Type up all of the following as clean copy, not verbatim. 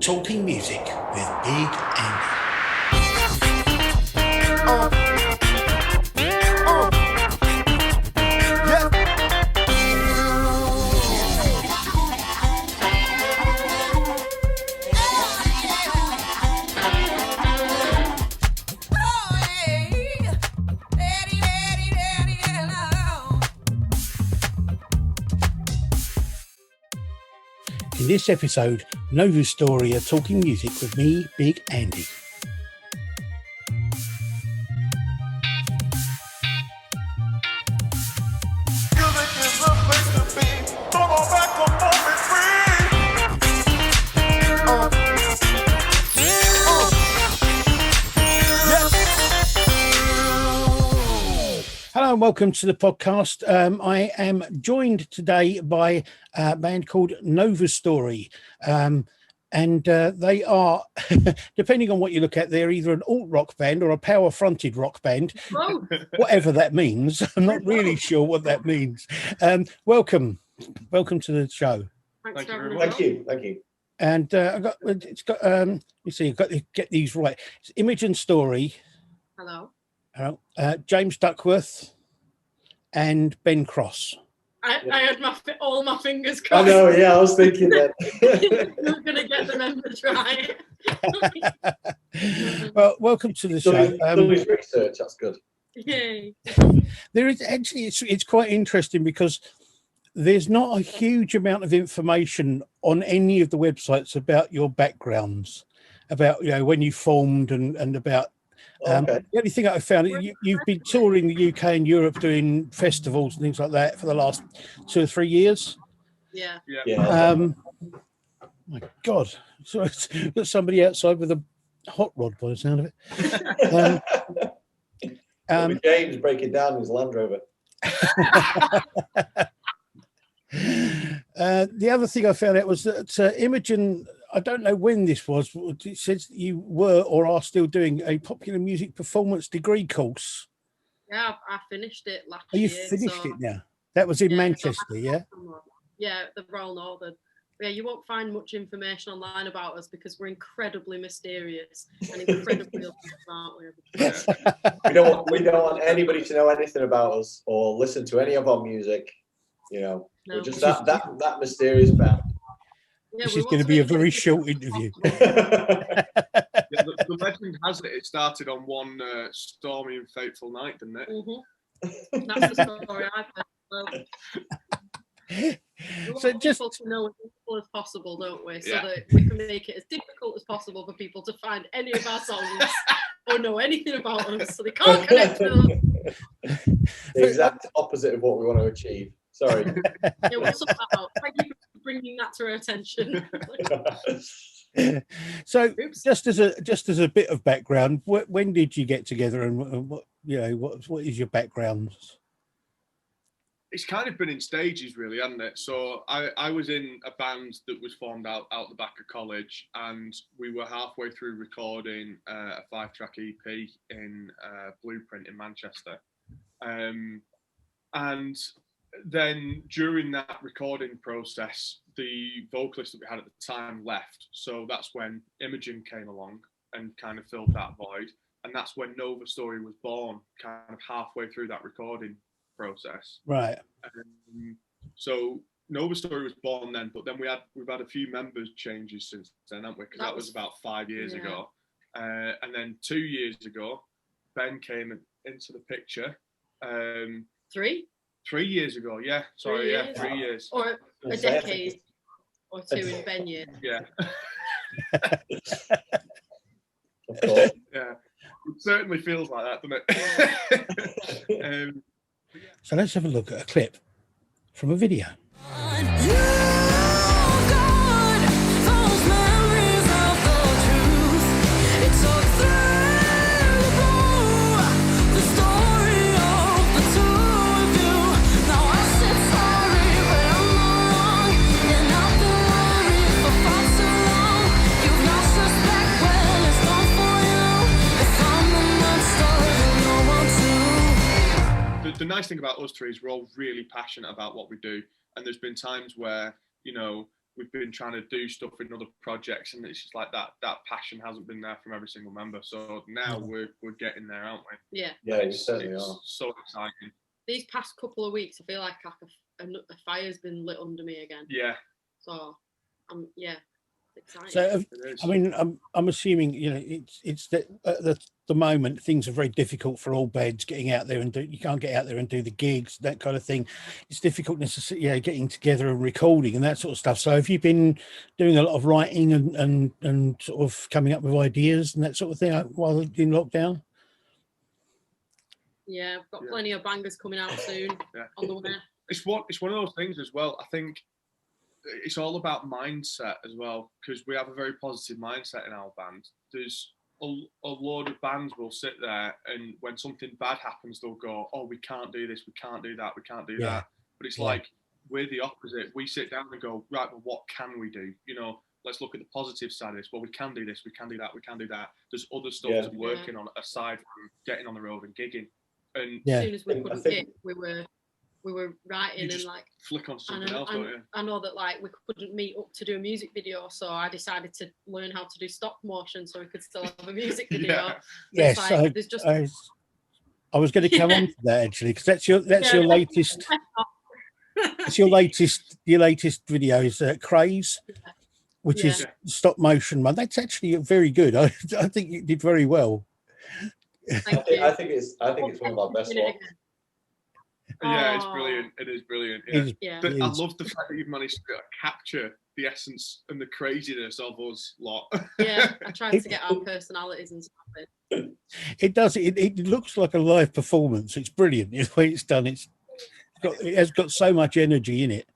Talking Music with Big Andy. In this episode, Novustory are talking music with me, Big Andy. Hello and welcome to the podcast. I am joined today by a band called Novustory. And they are, depending on what you look at, they're either an alt-rock band or a power-fronted rock band, whatever that means. I'm not really sure what that means. Welcome to the show. Thank you very much. Thank you. And you see, you've got to get these right. It's Imogen Story. Hello. James Duckworth and Ben Cross. I had all my fingers crossed. I know, yeah, I was thinking that. You're going to get the members right. Well, welcome to the show. Done his research, that's good. Yay. There is actually, it's quite interesting because there's not a huge amount of information on any of the websites about your backgrounds, about, you know, when you formed and about. The only thing I found, you've been touring the UK and Europe doing festivals and things like that for the last 2 or 3 years. Yeah. My God, so got somebody outside with a hot rod by the sound of it. James breaking down his Land Rover. The other thing I found out was that Imogen, I don't know when this was, but it says that you were or are still doing a popular music performance degree course. Yeah, I finished it last year. You finished it now? That was in Manchester, yeah? Yeah, the Royal Northern. Yeah, you won't find much information online about us because we're incredibly mysterious and incredibly aren't we? We don't want anybody to know anything about us or listen to any of our music. You know, we're just that mysterious band. Yeah, this is going to be a very short interview. The legend has it started on one stormy and fateful night, didn't it? Mm-hmm. That's the story I've heard. So just people to know as little as possible, don't we? So Yeah. that we can make it as difficult as possible for people to find any of our songs or know anything about us, so they can't connect with us. The exact opposite of what we want to achieve. Sorry. Yeah, we'll sort that out. Thank you for bringing that to our attention. So, just as a bit of background, when did you get together, and what is your background? It's kind of been in stages, really, hasn't it? So I was in a band that was formed out the back of college, and we were halfway through recording a 5-track EP in Blueprint in Manchester, and then during that recording process, the vocalist that we had at the time left. So that's when Imogen came along and kind of filled that void. And that's when Novustory was born, kind of halfway through that recording process. Right. So Novustory was born then, but then we've had a few members changes since then, haven't we? Because that was about 5 years ago. And then 2 years ago, Ben came into the picture. 3 years ago, yeah. Sorry, 3 years. Or a decade or 2 in Ben years. Yeah. Of course. Yeah. It certainly feels like that, doesn't it? So let's have a look at a clip from a video. The nice thing about us three is we're all really passionate about what we do, and there's been times where, you know, we've been trying to do stuff in other projects, and it's just like that passion hasn't been there from every single member. So now we're getting there, aren't we? Yeah. Yeah, you certainly it's are. so exciting. These past couple of weeks, I feel like a fire's been lit under me again. Yeah. So, it's exciting. So, It is. I mean, I'm assuming, you know, it's that at the moment things are very difficult for all bands getting out there and you can't get out there and do the gigs, that kind of thing. It's difficult necessarily, getting together and recording and that sort of stuff. So have you been doing a lot of writing and sort of coming up with ideas and that sort of thing while in lockdown? Yeah, I've got plenty of bangers coming out soon on the way. It's one of those things as well. I think it's all about mindset as well, because we have a very positive mindset in our band. There's a load of bands will sit there, and when something bad happens, they'll go, "Oh, we can't do this, we can't do that, we can't do that." But it's like we're the opposite. We sit down and go, "Right, well, what can we do? You know, let's look at the positive side of this. Well, we can do this, we can do that, we can do that. There's other stuff to working on aside from getting on the road and gigging." And as soon as we couldn't gig, we were writing and like flick on something else, don't you? I know that like we couldn't meet up to do a music video, so I decided to learn how to do stop motion so we could still have a music video. Yes, like, there's just I was going to come on to that actually, because that's your latest. It's your latest video is Craze, which is stop motion. Man, that's actually very good. I think you did very well. I think it's one of our best ones. Yeah, it's brilliant. It is brilliant. Yeah. I love the fact that you've managed to capture the essence and the craziness of us lot. Yeah, I tried to get our personalities and stuff in. It does. It looks like a live performance. It's brilliant the way it's done. It has got so much energy in it.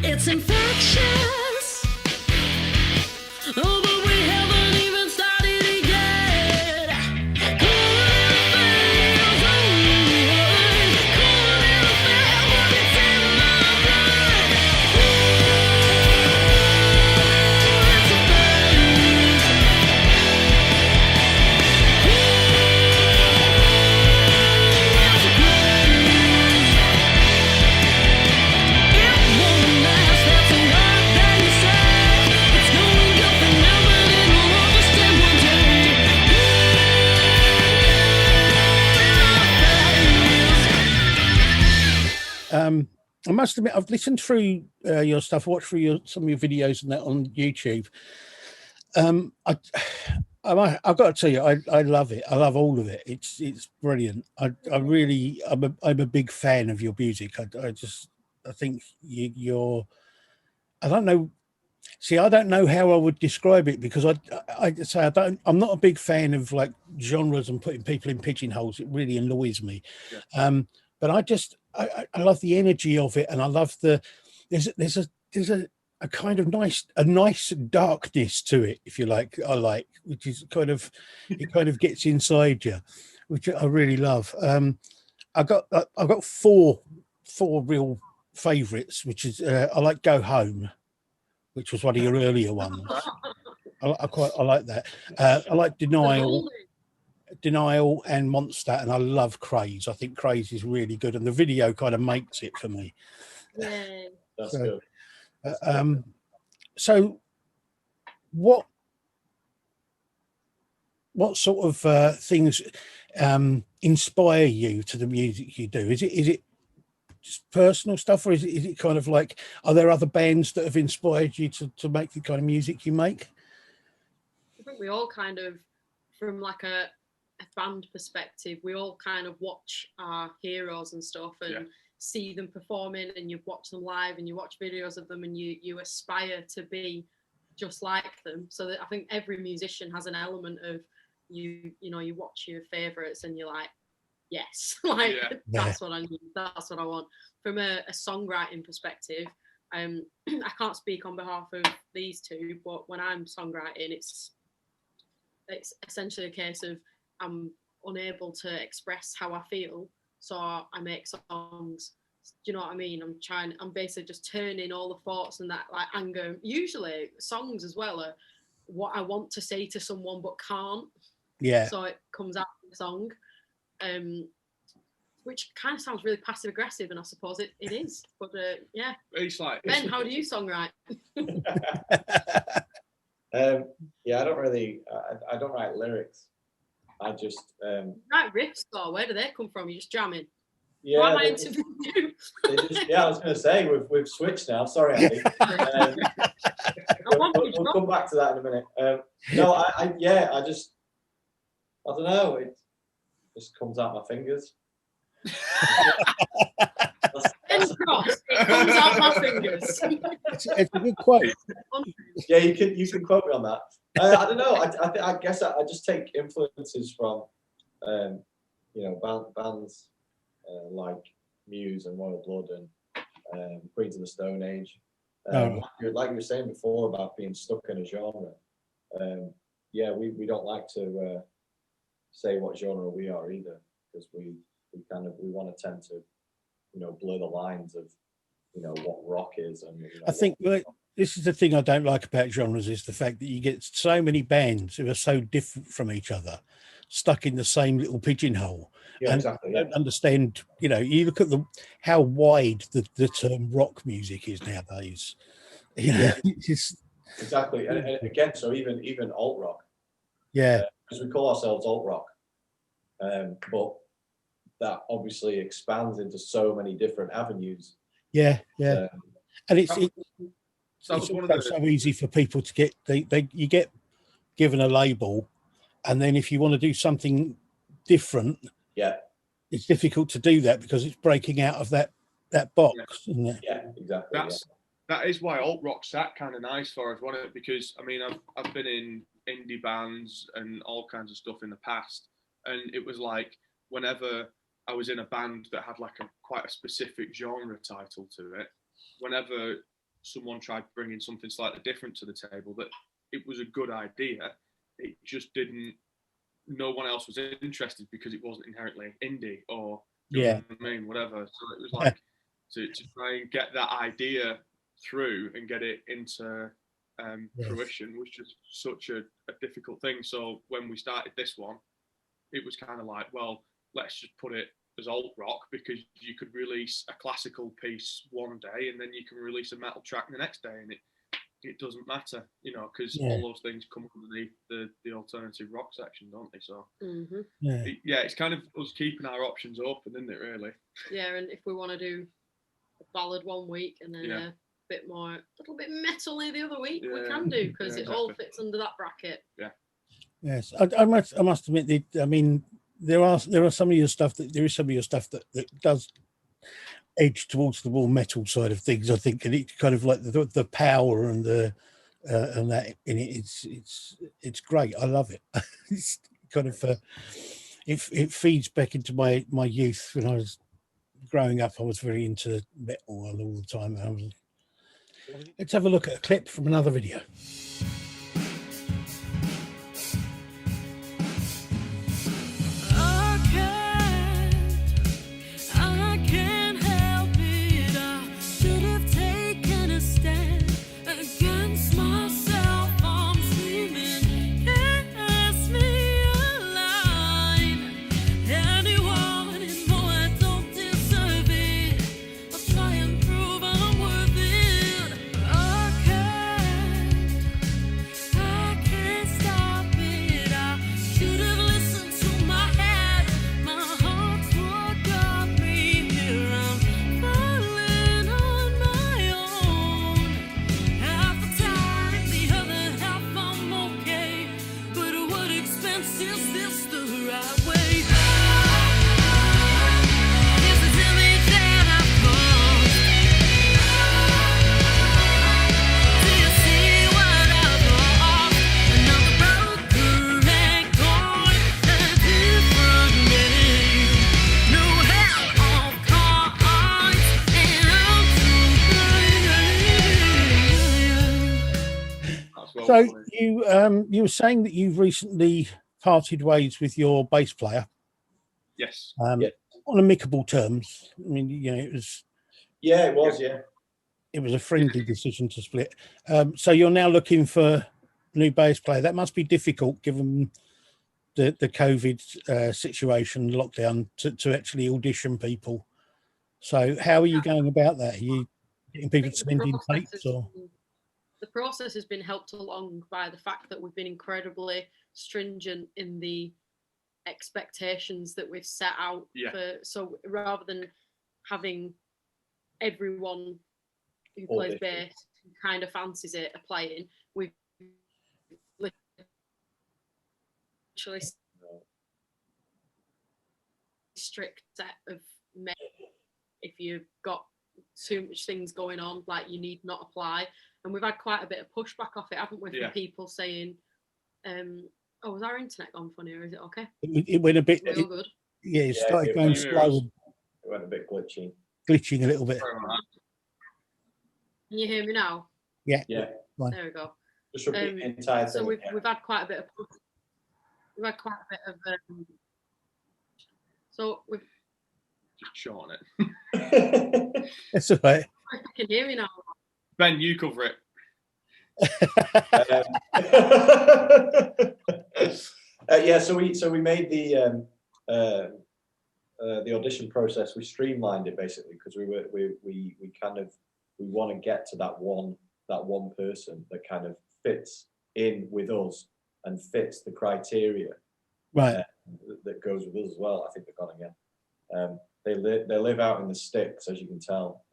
It's infectious. Oh, but we haven't even started yet. Cool feels but it's in my blood. It's a phase. It's a craze. It won't last, that's a word that you say. It's going good for now, but it will understand one day. I must admit, I've listened through your stuff, watched through some of your videos and that on YouTube. I've got to tell you, I love it. I love all of it. It's brilliant. I'm a big fan of your music. I think you're. I don't know. See, I don't know how I would describe it, because I'm not a big fan of like genres and putting people in pigeonholes. It really annoys me. Yeah. But I love the energy of it, and I love there's a kind of nice darkness to it, if you like. Which is it kind of gets inside you, which I really love. I've got four real favourites, which is I like Go Home, which was one of your earlier ones. I like that. I like Denial and Monster, and I love Craze. I think Craze is really good, and the video kind of makes it for me. Yeah, that's good. So what sort of things inspire you to the music you do? Is it just personal stuff, or is it kind of like, are there other bands that have inspired you to make the kind of music you make? I think we all kind of, from like a band perspective, we all kind of watch our heroes and stuff and see them performing, and you watch them live and you watch videos of them, and you aspire to be just like them. So that I think every musician has an element of you watch your favorites and you're like, yes, like that's what I need, that's what I want. From a songwriting perspective, I can't speak on behalf of these two, but when I'm songwriting, it's essentially a case of I'm unable to express how I feel, so I make songs. Do you know what I mean? I'm basically just turning all the thoughts and that like anger. Usually songs as well are what I want to say to someone but can't. Yeah. So it comes out in the song. Which kind of sounds really passive aggressive, and I suppose it is. But yeah. It's like Ben, how do you songwrite? Yeah, I don't really. I don't write lyrics. I just Right riffs though. Where do they come from? You just jamming. yeah. Why am I interviewing you? Yeah, I was going to say we've switched now. Sorry, Andy. We'll come back to that in a minute. No, I don't know. It just comes out my fingers. Fingers crossed, it comes out my fingers. It's a good quote. Yeah, you can quote me on that. I don't know. I guess I just take influences from bands like Muse and Royal Blood and Queens of the Stone Age. Like you were saying before about being stuck in a genre. We don't like to say what genre we are either, because we want to tend to blur the lines of what rock is. And I think this is the thing I don't like about genres, is the fact that you get so many bands who are so different from each other, stuck in the same little pigeonhole. Yeah, and exactly. don't understand. You look at how wide the term rock music is nowadays. It's exactly. And again, so even alt rock. Yeah. Because we call ourselves alt rock, but that obviously expands into so many different avenues. Yeah. And it's so easy for people to get. You get given a label, and then if you want to do something different, it's difficult to do that because it's breaking out of that box. Isn't it? Yeah, exactly. That is why alt rock sat kind of nice for us, wasn't it? Because I mean, I've been in indie bands and all kinds of stuff in the past, and it was like whenever I was in a band that had like quite a specific genre title to it, whenever someone tried bringing something slightly different to the table, that it was a good idea, it just didn't. No one else was interested because it wasn't inherently indie or whatever. So it was like to try and get that idea through and get it into fruition was just such a difficult thing. So when we started this one, it was kind of like, well, let's just put it as alt rock, because you could release a classical piece one day and then you can release a metal track the next day, and it doesn't matter, because all those things come underneath the alternative rock section, don't they? So it's kind of us keeping our options open, isn't it, really? Yeah, and if we want to do a ballad one week and then a little bit metal-y the other week, we can do, because it all fits under that bracket. Yeah. Yes, I must admit that. I mean, there is some of your stuff that does edge towards the more metal side of things, I think, and it's kind of like the power and the and that in it. It's great. I love it. It's kind of it feeds back into my youth. When I was growing up, I was very into metal all the time. Let's have a look at a clip from another video. So you were saying that you've recently parted ways with your bass player. Yes. on amicable terms. I mean, you know, it was a friendly decision to split. So you're now looking for new bass player. That must be difficult given the COVID situation, lockdown, to actually audition people. So how are you going about that? Are you getting people to send in tapes, or? The process has been helped along by the fact that we've been incredibly stringent in the expectations that we've set out for. So rather than having everyone who plays bass who kind of fancies it applying, we've literally strict set of men. If you've got too much things going on, like, you need not apply. And we've had quite a bit of pushback off it, haven't we, from people saying, oh, was our internet gone funny, or is it okay? It went a bit real good. Yeah, it started going slow. It went a bit glitching a little bit. Can you hear me now? Yeah. There we go. Just repeat the entire thing. So we've had quite a bit of so we've short on it. That's all right. I can hear me now. Ben, you cover it. So we made the audition process. We streamlined it basically because we want to get to that one person that kind of fits in with us and fits the criteria, right? That goes with us as well. I think they've gone again. They live out in the sticks, as you can tell.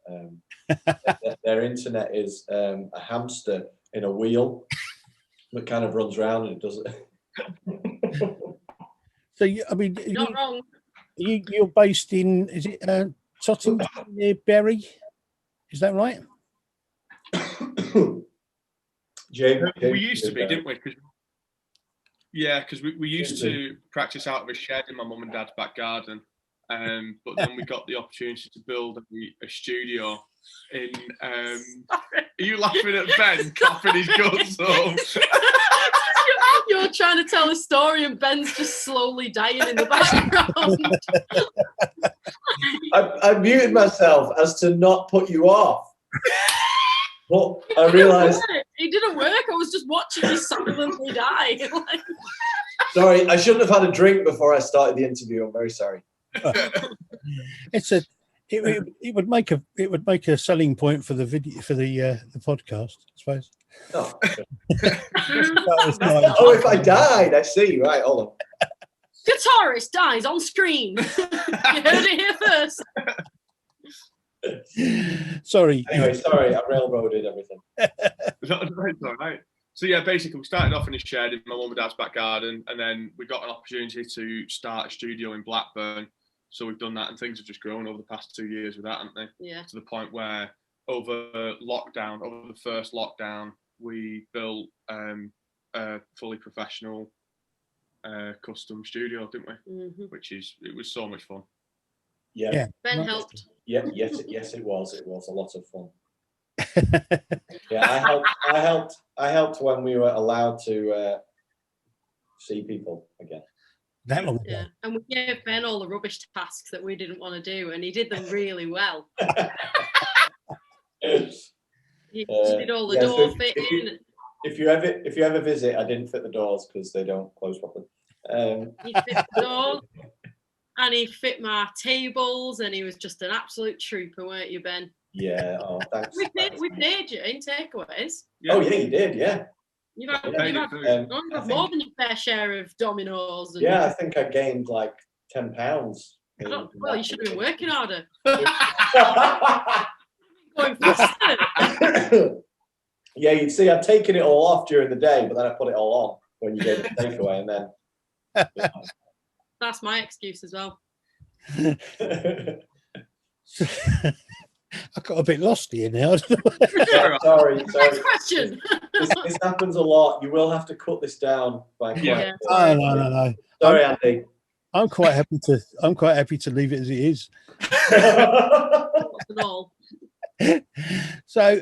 Their internet is a hamster in a wheel that kind of runs around and it does it. So I mean, you're not wrong. You're based in, is it Tottenham near Bury? Is that right? James, we used to be, didn't we? Because we used to practice out of a shed in my mum and dad's back garden. But then we got the opportunity to build a studio in. Are you laughing at Ben coughing his guts up? You're trying to tell a story and Ben's just slowly dying in the background. I muted myself as to not put you off. But I realised it didn't work. I was just watching you silently die. Sorry, I shouldn't have had a drink before I started the interview. I'm very sorry. It would make a selling point for the video, for the podcast, I suppose. Oh, if I died, I see. Right, hold on. Guitarist dies on screen. You heard it here first. Sorry. Anyway, sorry, I railroaded everything. It's all right. So yeah, basically we started off in a shed in my mum and dad's back garden, and then we got an opportunity to start a studio in Blackburn. So we've done that, and things have just grown over the past 2 years with that, haven't they? Yeah. To the point where over the first lockdown, we built a fully professional custom studio, didn't we? Mm-hmm. It was so much fun. Yeah. Ben helped. Yeah, yes, it was. It was a lot of fun. Yeah, I helped when we were allowed to see people again. That long ago. Yeah, and we gave Ben all the rubbish tasks that we didn't want to do, and he did them really well. He did all the door fitting. If you ever visit, I didn't fit the doors because they don't close properly. He fit the doors, and he fit my tables, and he was just an absolute trooper, weren't you, Ben? Yeah. Oh, thanks. We paid you in takeaways. Yeah. Oh yeah, you did. Yeah. You've had more than your fair share of Dominoes. And I think I gained like 10 pounds. Well, you should have been working harder. Going faster. Yeah, you'd see I'd taken it all off during the day, but then I put it all on when you gave the takeaway, and then. That's my excuse as well. I got a bit lost here now. Sorry. Next question. This happens a lot. You will have to cut this down. No. Sorry, Andy. I'm quite happy to leave it as it is. So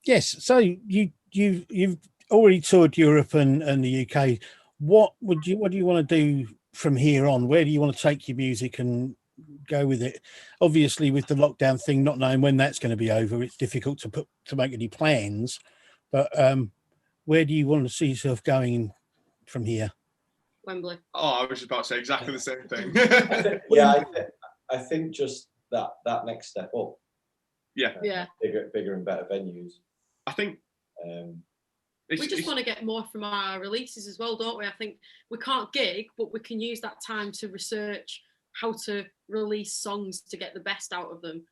yes, so you've already toured Europe and the UK. What do you want to do from here on? Where do you want to take your music, and go with it. Obviously, with the lockdown thing, not knowing when that's going to be over, it's difficult to make any plans. But where do you want to see yourself going from here? Wembley. Oh, I was just about to say exactly the same thing. I think just that next step up. Yeah. Bigger and better venues. I think we just want to get more from our releases as well, don't we? I think we can't gig, but we can use that time to research how to release songs to get the best out of them.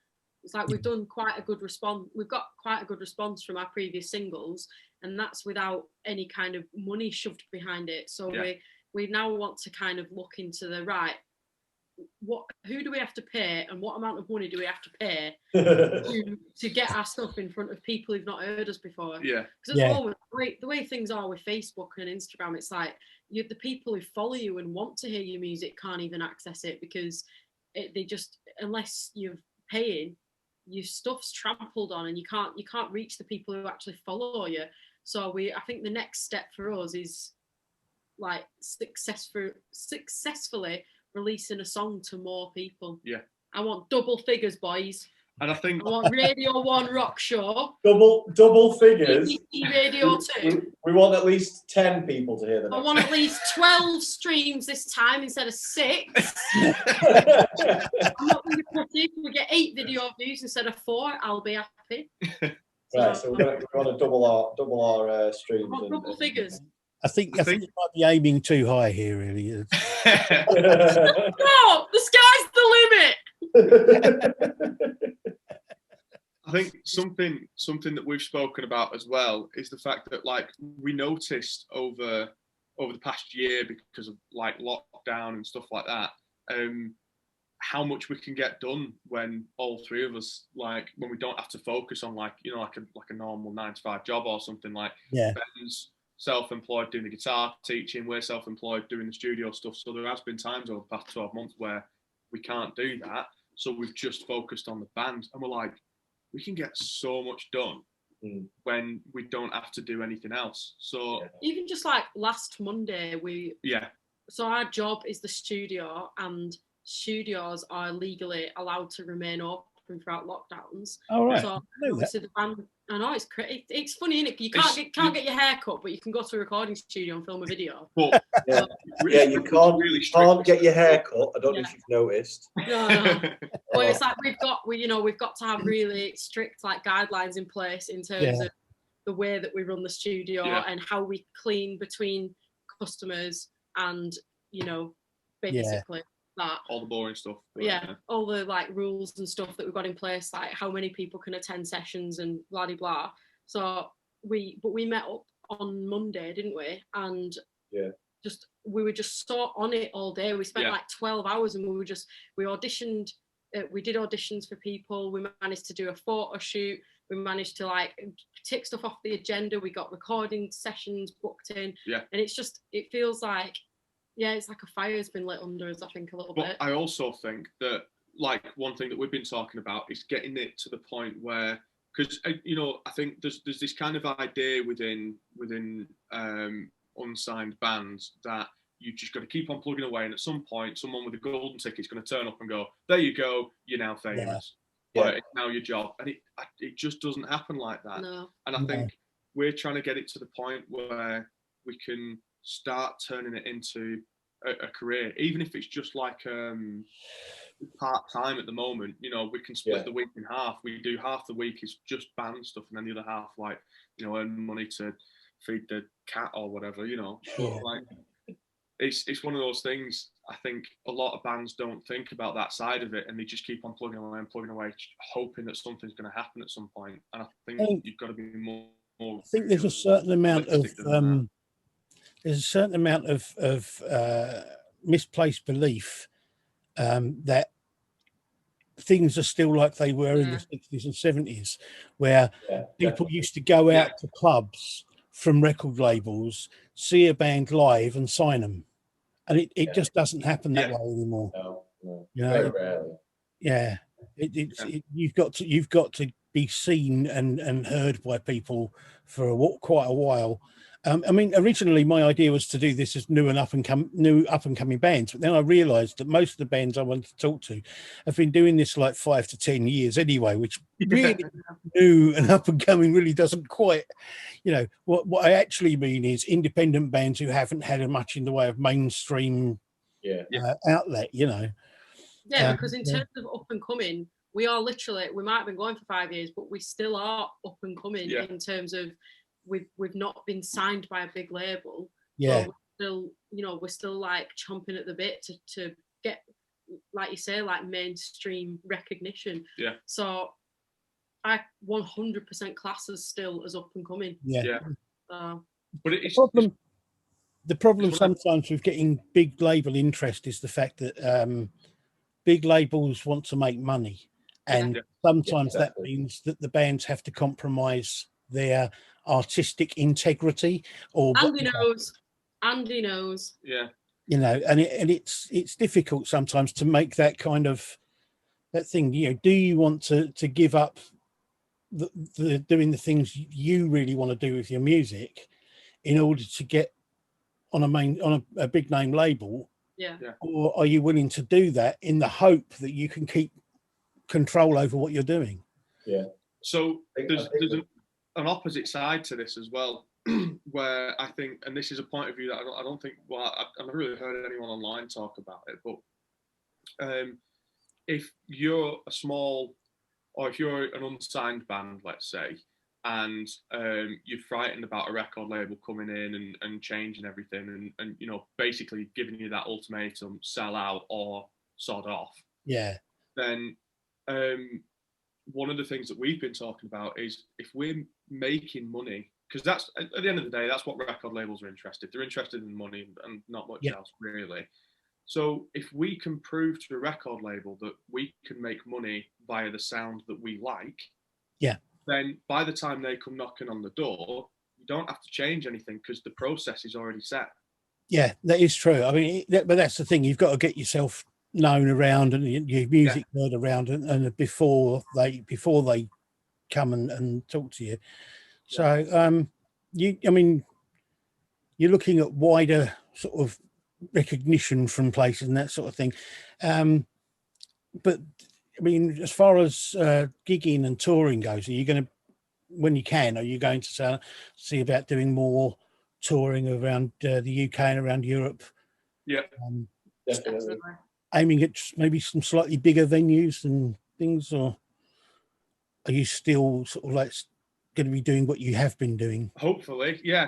It's like we've done quite a good response. We've got quite a good response from our previous singles, and that's without any kind of money shoved behind it. So we now want to kind of look into the right. Who do we have to pay, and what amount of money do we have to pay to get our stuff in front of people who've not heard us before? Yeah. Because at the moment, the way things are with Facebook and Instagram, it's like the people who follow you and want to hear your music can't even access it because they just, unless you're paying, your stuff's trampled on, and you can't reach the people who actually follow you. So I think the next step for us is like successfully releasing a song to more people. Yeah. I want double figures, boys. And I think I want Radio 1 Rock Show. Double figures. BBC Radio 2. We want at least 10 people to hear them. I want at least 12 streams this time instead of 6. I'm not going to put it. We get 8 video views instead of 4. I'll be happy. Right, so we want to double our streams. I want double figures. I think you might be aiming too high here, really. No, the sky's the limit. I think something that we've spoken about as well is the fact that like we noticed over the past year because of like lockdown and stuff like that, how much we can get done when all three of us, like when we don't have to focus on like a normal 9-to-5 job or something. Like Ben's self-employed doing the guitar teaching, we're self-employed doing the studio stuff, so there has been times over the past 12 months where we can't do that, so we've just focused on the band, and we're like, we can get so much done when we don't have to do anything else. So even just like last Monday so our job is the studio, and studios are legally allowed to remain open throughout lockdowns. Oh, right. So obviously the band, I know it's funny, isn't it? You can't get your hair cut, but you can go to a recording studio and film a video. But you can't get your hair cut. I don't know if you've noticed. No. But it's like we've got to have really strict like guidelines in place in terms of the way that we run the studio and how we clean between customers and basically. That all the boring stuff, all the like rules and stuff that we've got in place, like how many people can attend sessions and blah de blah. So we met up on Monday, didn't we? And we were just so on it all day. We spent like 12 hours, and we auditioned. We did auditions for people. We managed to do a photo shoot. We managed to like tick stuff off the agenda. We got recording sessions booked in, and it feels like. Yeah, it's like a fire's been lit under us, I think, a little bit. I also think that, like, one thing that we've been talking about is getting it to the point where, because, I think there's this kind of idea within unsigned bands that you just got to keep on plugging away, and at some point, someone with a golden ticket's going to turn up and go, there you go, you're now famous. It's now your job. And it just doesn't happen like that. No. And I think we're trying to get it to the point where we can start turning it into a career, even if it's just like part-time at the moment. We can split the week in half. We do half the week is just band stuff, and then the other half like earn money to feed the cat or whatever. Like it's one of those things. I think a lot of bands don't think about that side of it, and they just keep on plugging away, hoping that something's going to happen at some point. And I think you've got to be more. I think there's a certain amount of there's a certain amount of misplaced belief that things are still like they were in the 60s and 70s, where people used to go out to clubs from record labels, see a band live and sign them. And it just doesn't happen that way anymore. No. Very rarely. Yeah. You've got to be seen and heard by people for quite a while. I mean, originally my idea was to do this as new up and coming bands, but then I realised that most of the bands I wanted to talk to have been doing this like 5 to 10 years anyway, which really new and up and coming really doesn't quite, you know, what I actually mean is independent bands who haven't had much in the way of mainstream outlet, you know. Yeah, because in terms of up and coming, we are literally, we might have been going for 5 years, but we still are up and coming in terms of we've not been signed by a big label. Yeah. But we're still, you know, we're still like chomping at the bit to get, like you say, like mainstream recognition. Yeah. So I 100% class us still as up and coming. Yeah. But the problem sometimes with getting big label interest is the fact that big labels want to make money, and sometimes that means that the bands have to compromise their artistic integrity. Or Andy knows. Yeah. You know, and it's difficult sometimes to make that kind of that thing. You know, do you want to give up the doing the things you really want to do with your music in order to get on a big name label? Yeah. Or are you willing to do that in the hope that you can keep control over what you're doing? Yeah. So there's an opposite side to this as well, where I think, and this is a point of view that I don't think, well, I've never really heard anyone online talk about it, but if you're a small, or if you're an unsigned band, let's say, and you're frightened about a record label coming in and changing everything and you know, basically giving you that ultimatum, sell out or sod off. Yeah. Then one of the things that we've been talking about is if we're making money, because that's at the end of the day, that's what record labels are interested. They're interested in money and not much else really. So if we can prove to a record label that we can make money via the sound that we like, then by the time they come knocking on the door, you don't have to change anything because the process is already set. Yeah, that is true. I mean, but that's the thing. You've got to get yourself known around and your music heard around, and before they come and talk to you. So, I mean, you're looking at wider sort of recognition from places and that sort of thing. But I mean, as far as gigging and touring goes, are you going to, when you can, are you going to see about doing more touring around the UK and around Europe? Yeah, definitely. Aiming at maybe some slightly bigger venues and things, or are you still sort of like going to be doing what you have been doing? Hopefully, yeah.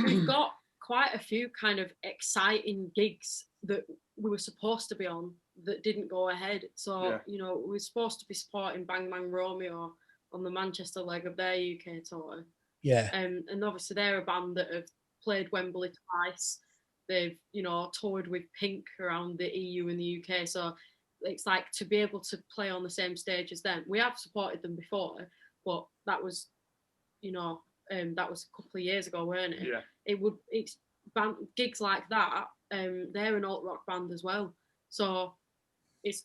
We've got quite a few kind of exciting gigs that we were supposed to be on that didn't go ahead. So, you know, we were supposed to be supporting Bang Bang Romeo on the Manchester leg of their UK tour. Yeah. And obviously they're a band that have played Wembley twice. They've, you know, toured with Pink around the EU and the UK. So it's like to be able to play on the same stage as them. We have supported them before, but that was, you know, that was a couple of years ago, weren't it? Yeah. It's gigs like that. They're an alt rock band as well, so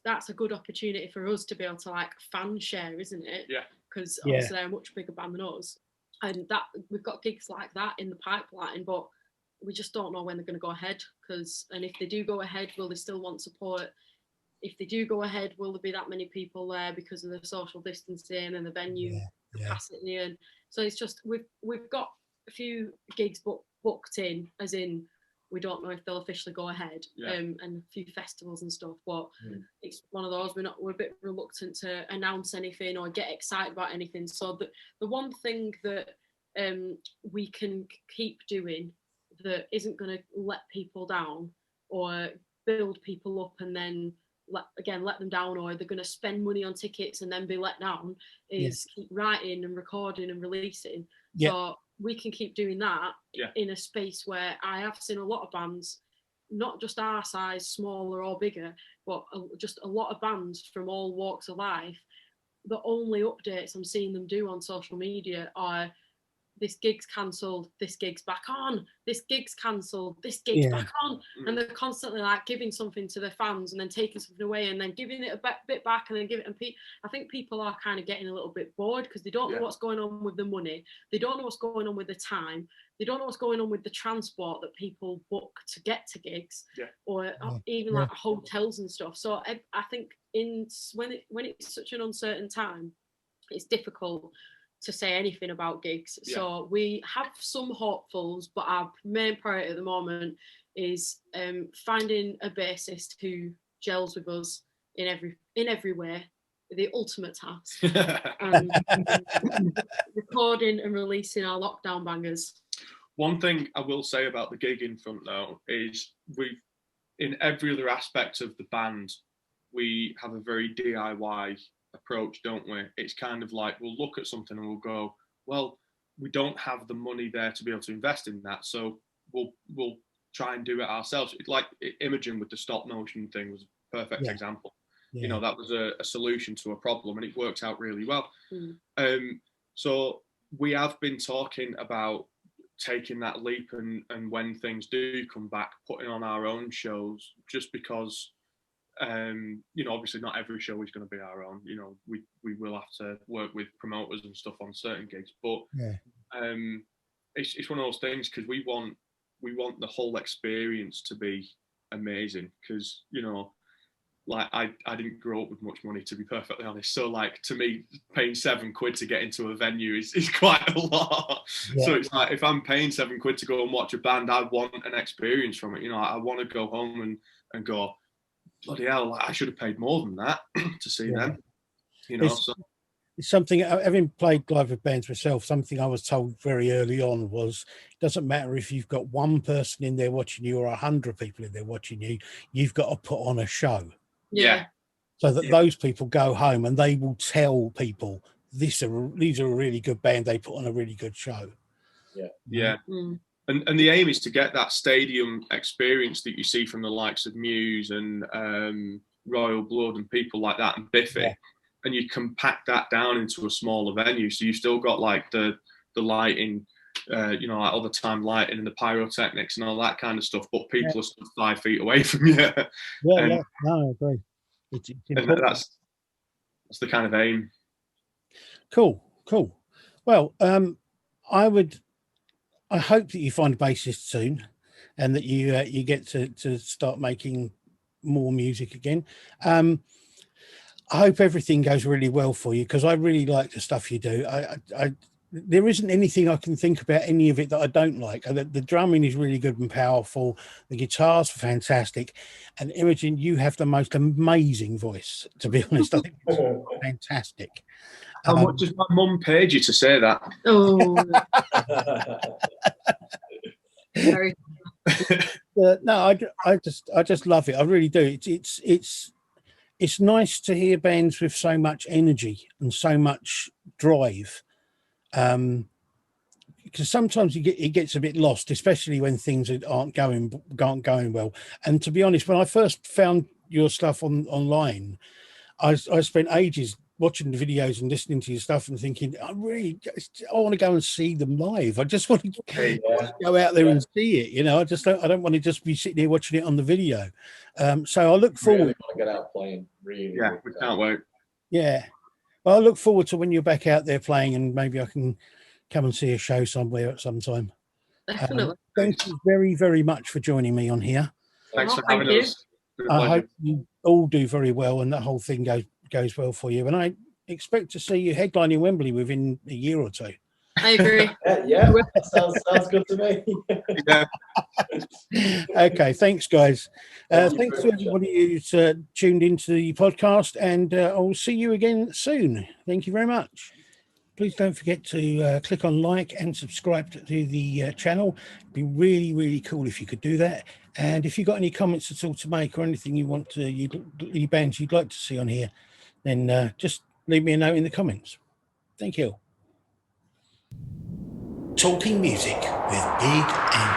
that's a good opportunity for us to be able to like fan share, isn't it? Yeah. Because obviously they're a much bigger band than us, and that we've got gigs like that in the pipeline, but we just don't know when they're going to go ahead. And if they do go ahead, will they still want support? If they do go ahead, will there be that many people there because of the social distancing and the venue capacity? And so it's just we've got a few gigs booked in, as in we don't know if they'll officially go ahead, and a few festivals and stuff. But it's one of those we're a bit reluctant to announce anything or get excited about anything. So the one thing that we can keep doing that isn't going to let people down or build people up and then let them down, or they're going to spend money on tickets and then be let down, is keep writing and recording and releasing. So we can keep doing that in a space where I have seen a lot of bands, not just our size, smaller or bigger, but just a lot of bands from all walks of life. The only updates I'm seeing them do on social media are this gig's cancelled, this gig's back on, this gig's cancelled, this gig's Yeah. back on, and they're constantly like giving something to their fans and then taking something away and then giving it a bit back and then giving it. And I think people are kind of getting a little bit bored because they don't know what's going on with the money, they don't know what's going on with the time, they don't know what's going on with the transport that people book to get to gigs, or even like hotels and stuff. So I think when it's such an uncertain time, it's difficult to say anything about gigs. So we have some hopefuls, but our main priority at the moment is finding a bassist who gels with us in every way, the ultimate task, and recording and releasing our lockdown bangers. One thing I will say about the gigging front though is in every other aspect of the band, we have a very DIY approach, don't we? It's kind of like we'll look at something and we'll go, well, we don't have the money there to be able to invest in that, so we'll try and do it ourselves. Like Imogen with the stop motion thing was a perfect example. You know, that was a solution to a problem and it worked out really well. So we have been talking about taking that leap and when things do come back, putting on our own shows, just because you know, obviously not every show is going to be our own. You know, we will have to work with promoters and stuff on certain gigs, but it's one of those things because we want the whole experience to be amazing, because, you know, like I didn't grow up with much money, to be perfectly honest. So like, to me, paying £7 to get into a venue is quite a lot. So it's like, if I'm paying £7 to go and watch a band, I want an experience from it. You know, I want to go home and go, bloody hell, I should have paid more than that to see them. You know, it's something, having played live with bands myself, something I was told very early on was, it doesn't matter if you've got one person in there watching you or 100 people in there watching you, you've got to put on a show. So that those people go home and they will tell people, these are a really good band, they put on a really good show. And the aim is to get that stadium experience that you see from the likes of Muse and Royal Blood and people like that, and Biffy, and you compact that down into a smaller venue. So you've still got like the lighting, you know, like all the time lighting and the pyrotechnics and all that kind of stuff, but people are still 5 feet away from you. No, I agree. It's and that's the kind of aim. Cool. Well, I hope that you find a bassist soon, and that you get to start making more music again. I hope everything goes really well for you, because I really like the stuff you do. There isn't anything I can think about any of it that I don't like. The drumming is really good and powerful. The guitars are fantastic. And Imogen, you have the most amazing voice, to be honest. I think it's fantastic. How much does my mum paid you to say that? Oh. Very. No, I just love it. I really do. It's nice to hear bands with so much energy and so much drive. Because sometimes it gets a bit lost, especially when things aren't going well. And to be honest, when I first found your stuff online, I spent ages watching the videos and listening to your stuff and thinking, I want to go and see them live. I just want to go out there and see it. You know, I don't want to just be sitting here watching it on the video. So I look forward. Really want to get out playing. Really. Yeah, we can't wait. Yeah. Well, I look forward to when you're back out there playing, and maybe I can come and see a show somewhere at some time. Definitely. Thank you very, very much for joining me on here. Thanks for having us. I hope you all do very well and that whole thing goes well for you. And I expect to see you headlining Wembley within a year or two. I agree. Yeah, sounds good to me. Okay, thanks, guys. Thanks to everybody who's tuned into the podcast, and I'll see you again soon. Thank you very much. Please don't forget to click on like and subscribe to the channel. It'd be really, really cool if you could do that. And if you've got any comments at all to make, or anything you want to, any bands you'd like to see on here, then just leave me a note in the comments. Thank you. Talking Music with Big and